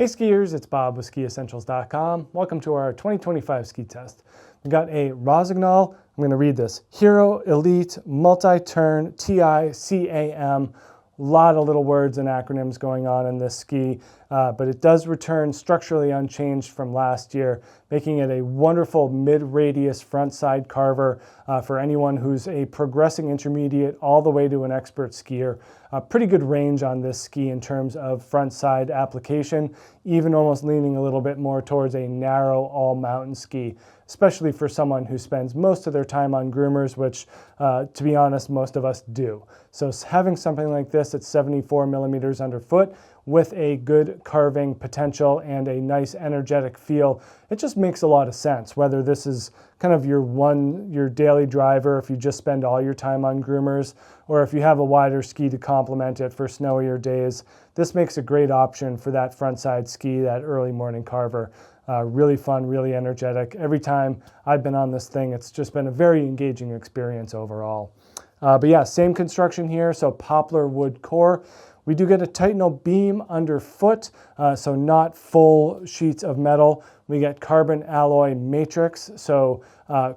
Hey skiers, it's Bob with SkiEssentials.com. Welcome to our 2025 ski test. We got a Rossignol, I'm going to read this, Hero Elite Multi-Turn TI-CAM. A lot of little words and acronyms going on in this ski, but it does return structurally unchanged from last year, making it a wonderful mid-radius front side carver for anyone who's a progressing intermediate all the way to an expert skier. Pretty good range on this ski in terms of front side application, even almost leaning a little bit more towards a narrow all mountain ski, especially for someone who spends most of their time on groomers, which to be honest, most of us do. So having something like this at 74 millimeters underfoot with a good carving potential and a nice energetic feel, it just makes a lot of sense. Whether this is kind of your daily driver, if you just spend all your time on groomers, or if you have a wider ski to complement it for snowier days, this makes a great option for that front side ski, that early morning carver. Really fun, really energetic. Every time I've been on this thing, it's just been a very engaging experience overall. But yeah, same construction here, so poplar wood core. We do get a Titanal beam underfoot, so not full sheets of metal. We get carbon alloy matrix, so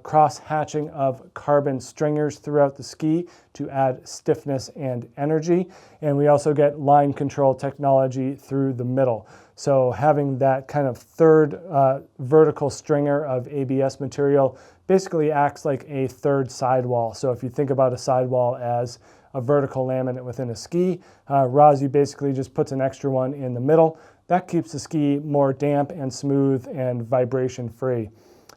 cross-hatching of carbon stringers throughout the ski to add stiffness and energy. And we also get line control technology through the middle. So having that kind of third vertical stringer of ABS material basically acts like a third sidewall. So if you think about a sidewall as a vertical laminate within a ski, Rossi basically just puts an extra one in the middle. That keeps the ski more damp and smooth and vibration free.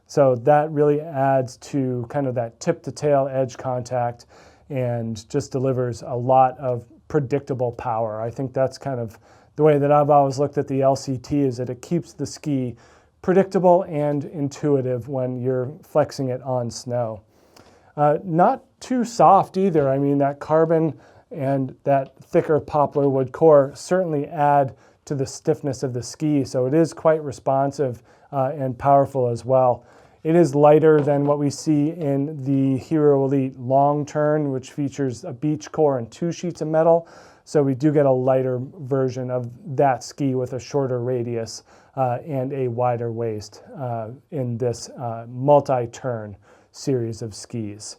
So that really adds to kind of that tip to tail edge contact and just delivers a lot of predictable power. I think that's kind of the way that I've always looked at the LCT, is that it keeps the ski predictable and intuitive when you're flexing it on snow. Not too soft either. I mean, that carbon and that thicker poplar wood core certainly add to the stiffness of the ski, so it is quite responsive and powerful as well. It is lighter than what we see in the Hero Elite Long Turn, which features a beach core and 2 sheets of metal. So we do get a lighter version of that ski with a shorter radius and a wider waist in this multi-turn series of skis.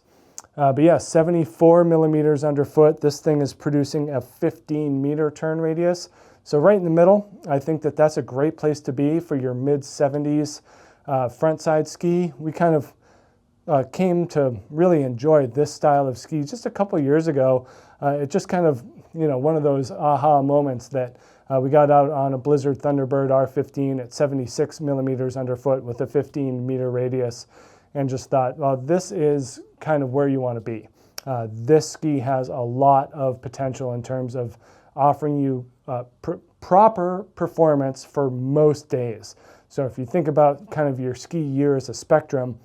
But yeah, 74 millimeters underfoot. This thing is producing a 15-meter turn radius. So right in the middle, I think that that's a great place to be for your mid-70s front side ski. We kind of came to really enjoy this style of ski just a couple years ago. It just kind of, one of those aha moments that we got out on a Blizzard Thunderbird R15 at 76 millimeters underfoot with a 15-meter radius and just thought, well, this is kind of where you want to be. This ski has a lot of potential in terms of offering you proper performance for most days. So if you think about kind of your ski year as a spectrum,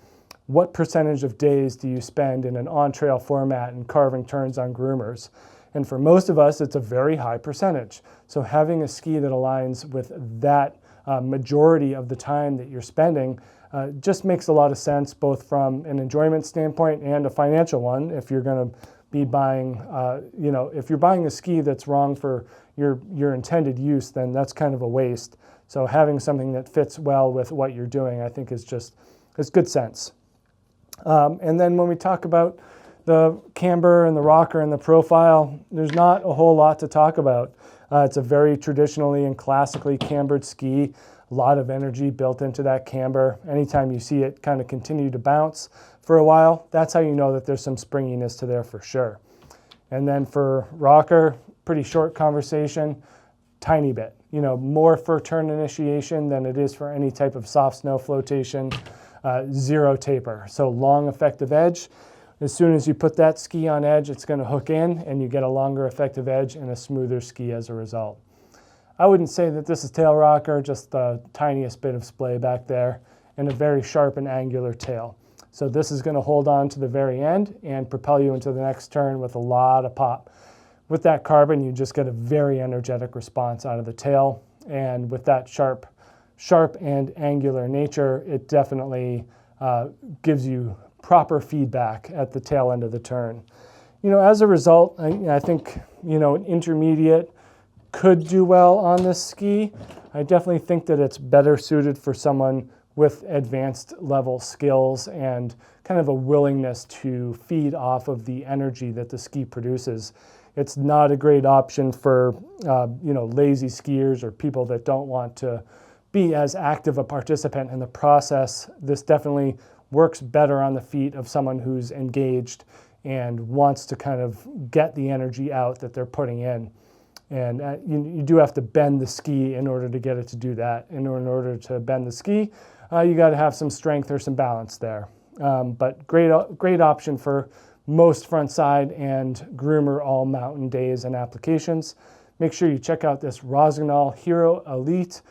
what percentage of days do you spend in an on-trail format and carving turns on groomers? And for most of us, it's a very high percentage. So having a ski that aligns with that majority of the time that you're spending just makes a lot of sense, both from an enjoyment standpoint and a financial one. If you're going to be buying, if you're buying a ski that's wrong for your intended use, then that's kind of a waste. So having something that fits well with what you're doing, I think is good sense. And then when we talk about the camber and the rocker and the profile, there's not a whole lot to talk about. It's a very traditionally and classically cambered ski. A lot of energy built into that camber. Anytime you see it kind of continue to bounce for a while, that's how you know that there's some springiness to there for sure. And then for rocker, pretty short conversation, tiny bit. More for turn initiation than it is for any type of soft snow flotation. Zero taper, so long effective edge. As soon as you put that ski on edge, it's going to hook in and you get a longer effective edge and a smoother ski as a result. I wouldn't say that this is tail rocker, just the tiniest bit of splay back there and a very sharp and angular tail. So this is going to hold on to the very end and propel you into the next turn with a lot of pop. With that carbon, you just get a very energetic response out of the tail, and with that sharp and angular nature, it definitely gives you proper feedback at the tail end of the turn. As a result, I think, an intermediate could do well on this ski. I definitely think that it's better suited for someone with advanced level skills and kind of a willingness to feed off of the energy that the ski produces. It's not a great option for lazy skiers or people that don't want to be as active a participant in the process. This definitely works better on the feet of someone who's engaged and wants to kind of get the energy out that they're putting in. And you do have to bend the ski in order to get it to do that. In order to bend the ski, you got to have some strength or some balance there. But great option for most frontside and groomer all mountain days and applications. Make sure you check out this Rossignol Hero Elite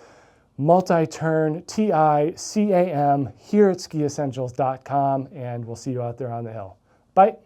Multi-Turn TI CAM here at skiessentials.com, and we'll see you out there on the hill. Bye.